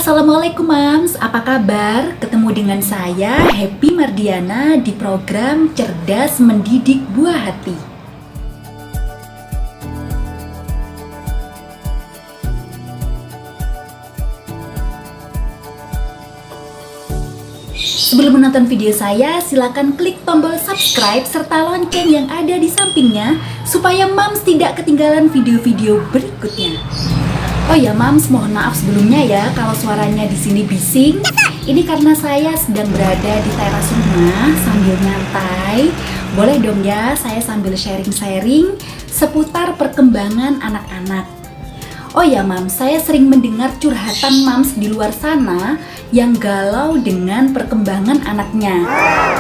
Assalamualaikum Mams, apa kabar? Ketemu dengan saya Happy Mardiana di program Cerdas Mendidik Buah Hati. Sebelum menonton video saya, silakan klik tombol subscribe serta lonceng yang ada di sampingnya supaya Mams tidak ketinggalan video-video berikutnya. Oh ya Mams, mohon maaf sebelumnya ya kalau suaranya di sini bising. Ini karena saya sedang berada di teras rumah sambil nyantai. Boleh dong ya saya sambil sharing-sharing seputar perkembangan anak-anak. Oh ya Mams, saya sering mendengar curhatan Mams di luar sana yang galau dengan perkembangan anaknya.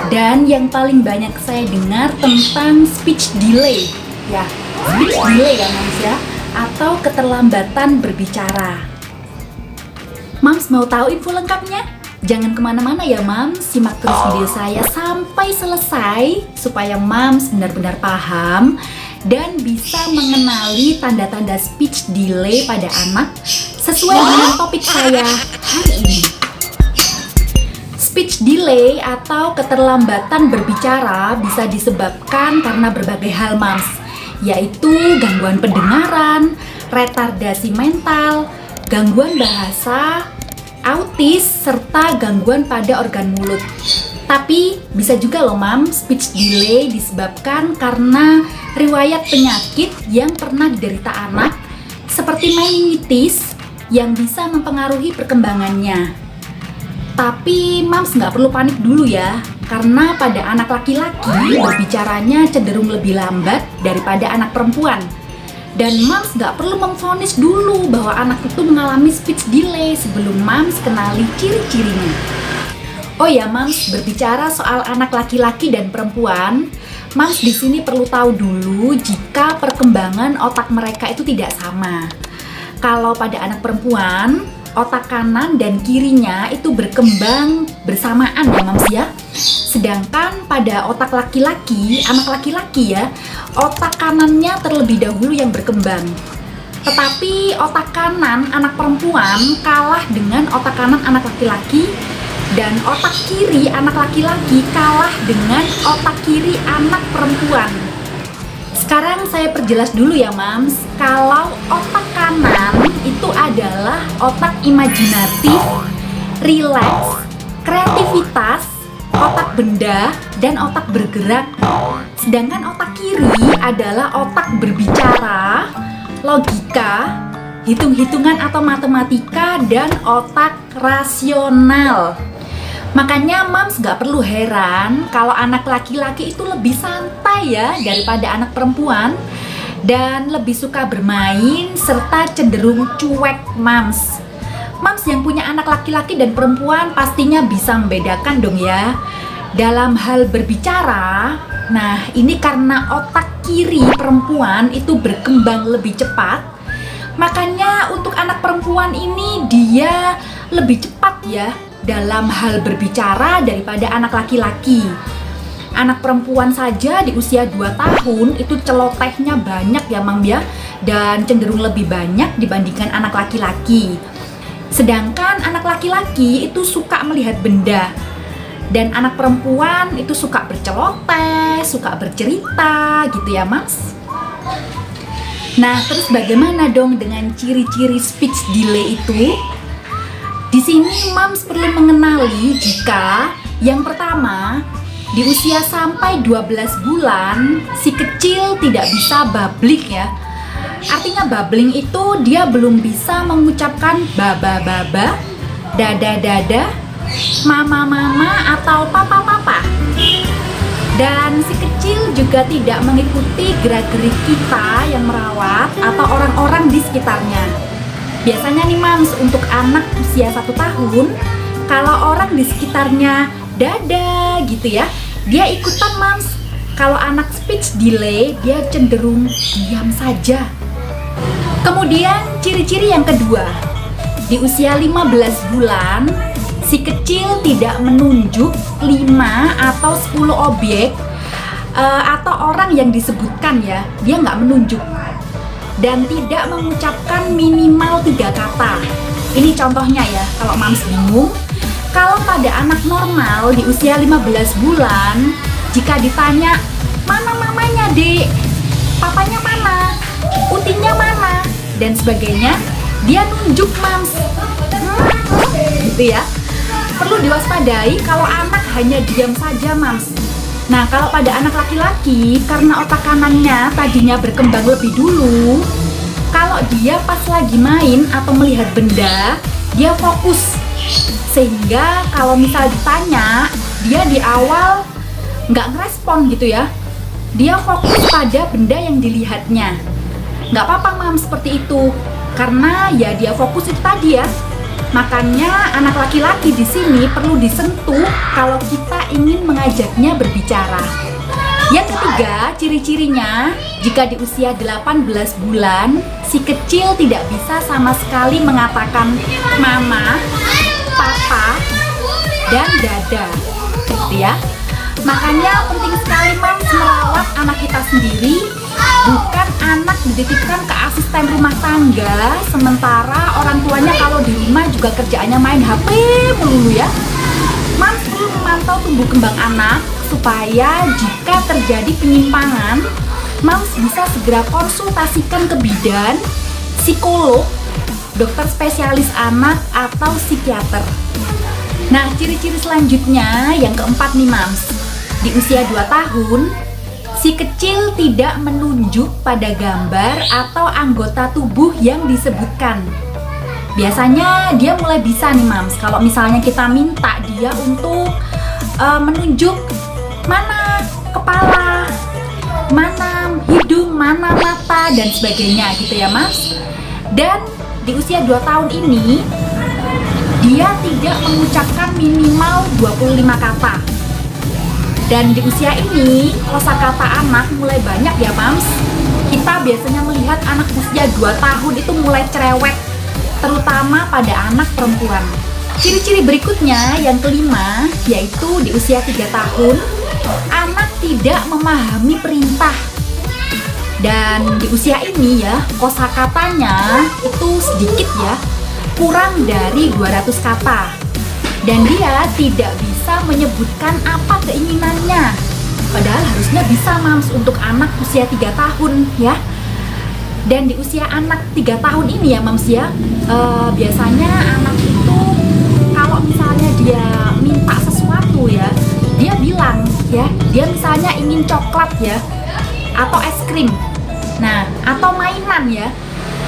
Dan yang paling banyak saya dengar tentang speech delay. Ya, speech delay ya Mams ya, atau keterlambatan berbicara. Mams mau tahu info lengkapnya? Jangan kemana-mana ya Mams, simak terus video saya sampai selesai supaya Mams benar-benar paham dan bisa mengenali tanda-tanda speech delay pada anak sesuai dengan topik saya hari ini. Speech delay atau keterlambatan berbicara bisa disebabkan karena berbagai hal Mams, yaitu gangguan pendengaran, retardasi mental, gangguan bahasa, autis, serta gangguan pada organ mulut. Tapi bisa juga loh Mams, speech delay disebabkan karena riwayat penyakit yang pernah diderita anak seperti meningitis yang bisa mempengaruhi perkembangannya. Tapi Mams nggak perlu panik dulu ya, karena pada anak laki-laki berbicaranya cenderung lebih lambat daripada anak perempuan. Dan Mams nggak perlu memvonis dulu bahwa anak itu mengalami speech delay sebelum Mams kenali ciri-cirinya. Oh ya Mams, berbicara soal anak laki-laki dan perempuan, Mams di sini perlu tahu dulu jika perkembangan otak mereka itu tidak sama. Kalau pada anak perempuan, otak kanan dan kirinya itu berkembang bersamaan ya Mams ya. Sedangkan pada otak laki-laki, anak laki-laki ya, otak kanannya terlebih dahulu yang berkembang. Tetapi otak kanan anak perempuan kalah dengan otak kanan anak laki-laki, dan otak kiri anak laki-laki kalah dengan otak kiri anak perempuan. Sekarang saya perjelas dulu ya Mams, kalau otak kanan itu adalah otak imajinatif, rileks, kreativitas, otak benda, dan otak bergerak. Sedangkan otak kiri adalah otak berbicara, logika, hitung-hitungan atau matematika, dan otak rasional. Makanya Mams gak perlu heran kalau anak laki-laki itu lebih santai ya daripada anak perempuan, dan lebih suka bermain serta cenderung cuek Mams. Mams yang punya anak laki-laki dan perempuan pastinya bisa membedakan dong ya dalam hal berbicara. Nah ini karena otak kiri perempuan itu berkembang lebih cepat, makanya untuk anak perempuan ini dia lebih cepat ya dalam hal berbicara daripada anak laki-laki. Anak perempuan saja di usia 2 tahun itu celotehnya banyak ya Mam ya, dan cenderung lebih banyak dibandingkan anak laki-laki. Sedangkan anak laki-laki itu suka melihat benda, dan anak perempuan itu suka berceloteh, suka bercerita gitu ya Mas. Nah terus bagaimana dong dengan ciri-ciri speech delay itu? Di sini Mams perlu mengenali jika yang pertama, di usia sampai 12 bulan si kecil tidak bisa babbling ya. Artinya babbling itu dia belum bisa mengucapkan baba-baba, dada-dada, mama-mama, atau papa-papa. Dan si kecil juga tidak mengikuti gerak-gerik kita yang merawat atau orang-orang di sekitarnya. Biasanya nih Mams, untuk anak usia 1 tahun, kalau orang di sekitarnya dada gitu ya, dia ikutan Mams. Kalau anak speech delay, dia cenderung diam saja. Kemudian ciri-ciri yang kedua, di usia 15 bulan, si kecil tidak menunjuk 5 atau 10 objek atau orang yang disebutkan ya, dia nggak menunjuk. Dan tidak mengucapkan minimal 3 kata. Ini contohnya ya, kalau Mams bingung. Kalau pada anak normal di usia 15 bulan, jika ditanya, mana mamanya dek? Papanya mana? Utinya mana? Dan sebagainya, dia nunjuk Mams. Gitu ya. Perlu diwaspadai kalau anak hanya diam saja Mams. Nah, kalau pada anak laki-laki, karena otak kanannya tadinya berkembang lebih dulu, kalau dia pas lagi main atau melihat benda, dia fokus. Sehingga kalau misal ditanya, dia di awal nggak ngerespon gitu ya. Dia fokus pada benda yang dilihatnya. Nggak apa-apa Mams seperti itu, karena ya dia fokus itu tadi ya. Makanya anak laki-laki di sini perlu disentuh kalau kita ingin mengajaknya berbicara. Yang ketiga, ciri-cirinya, jika di usia 18 bulan, si kecil tidak bisa sama sekali mengatakan mama, papa, dan dada. Gitu ya. Makanya penting sekali Mams merawat anak kita sendiri, bukan anak dititipkan ke asisten rumah tangga, sementara orang tuanya kalau di rumah juga kerjaannya main HP melulu ya. Mams perlu memantau tumbuh kembang anak supaya jika terjadi penyimpangan, Mams bisa segera konsultasikan ke bidan, psikolog, dokter spesialis anak, atau psikiater. Nah, ciri-ciri selanjutnya yang keempat nih Mams. Di usia 2 tahun, si kecil tidak menunjuk pada gambar atau anggota tubuh yang disebutkan. Biasanya dia mulai bisa nih Mams, kalau misalnya kita minta dia untuk menunjuk mana kepala, mana hidung, mana mata, dan sebagainya gitu ya Mams. Dan di usia 2 tahun ini, dia tidak mengucapkan minimal 25 kata. Dan di usia ini, kosakata anak mulai banyak ya Mams. Kita biasanya melihat anak usia 2 tahun itu mulai cerewet, terutama pada anak perempuan. Ciri-ciri berikutnya yang kelima, yaitu di usia 3 tahun, anak tidak memahami perintah. Dan di usia ini ya, kosakatanya itu sedikit ya, kurang dari 200 kata. Dan dia tidak bisa menyebutkan apa keinginannya. Padahal harusnya bisa Mams untuk anak usia 3 tahun ya. Dan di usia anak 3 tahun ini ya Mams ya, biasanya anak itu kalau misalnya dia minta sesuatu ya, dia bilang ya, dia misalnya ingin coklat ya, atau es krim, nah atau mainan ya.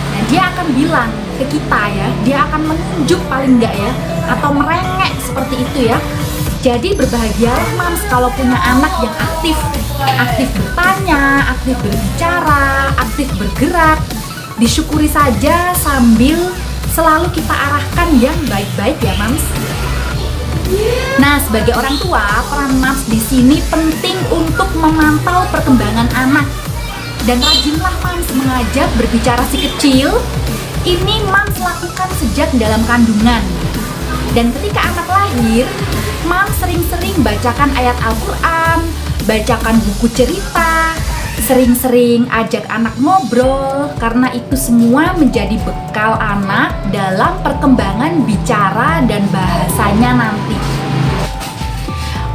Nah, dia akan bilang ke kita ya, dia akan menunjuk paling enggak ya, atau merengek seperti itu ya. Jadi berbahagialah Mams kalau punya anak yang aktif bertanya, aktif berbicara, aktif bergerak. Disyukuri saja sambil selalu kita arahkan yang baik-baik ya Mams. Nah, sebagai orang tua, peran Mams di sini penting untuk memantau perkembangan anak. Dan rajinlah Mams mengajak berbicara si kecil. Ini Mams lakukan sejak dalam kandungan. Dan ketika anak lahir, Mams sering-sering bacakan ayat Al-Quran, bacakan buku cerita, sering-sering ajak anak ngobrol, karena itu semua menjadi bekal anak dalam perkembangan bicara dan bahasanya nanti.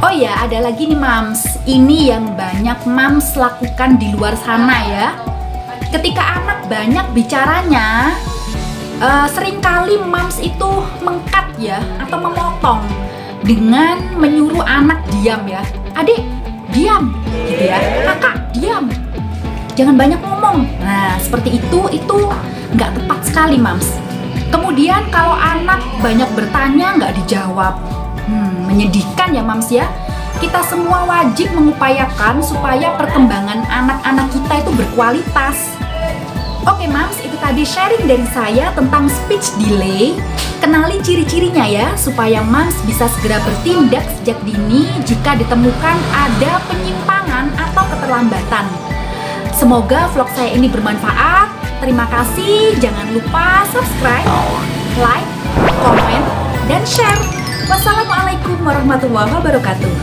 Oh ya, ada lagi nih Mams, ini yang banyak Mams lakukan di luar sana ya. Ketika anak banyak bicaranya, seringkali Mams itu mengkat ya, atau memotong dengan menyuruh anak diam ya. Adik, diam gitu ya. Kakak, diam, jangan banyak ngomong. Nah, seperti itu nggak tepat sekali Mams. Kemudian kalau anak banyak bertanya nggak dijawab, menyedihkan ya Mams ya. Kita semua wajib mengupayakan supaya perkembangan anak-anak kita itu berkualitas. Oke Mams, itu tadi sharing dari saya tentang speech delay. Kenali ciri-cirinya ya, supaya Mams bisa segera bertindak sejak dini jika ditemukan ada penyimpangan atau keterlambatan. Semoga vlog saya ini bermanfaat. Terima kasih, jangan lupa subscribe, like, komen, dan share. Wassalamualaikum warahmatullahi wabarakatuh.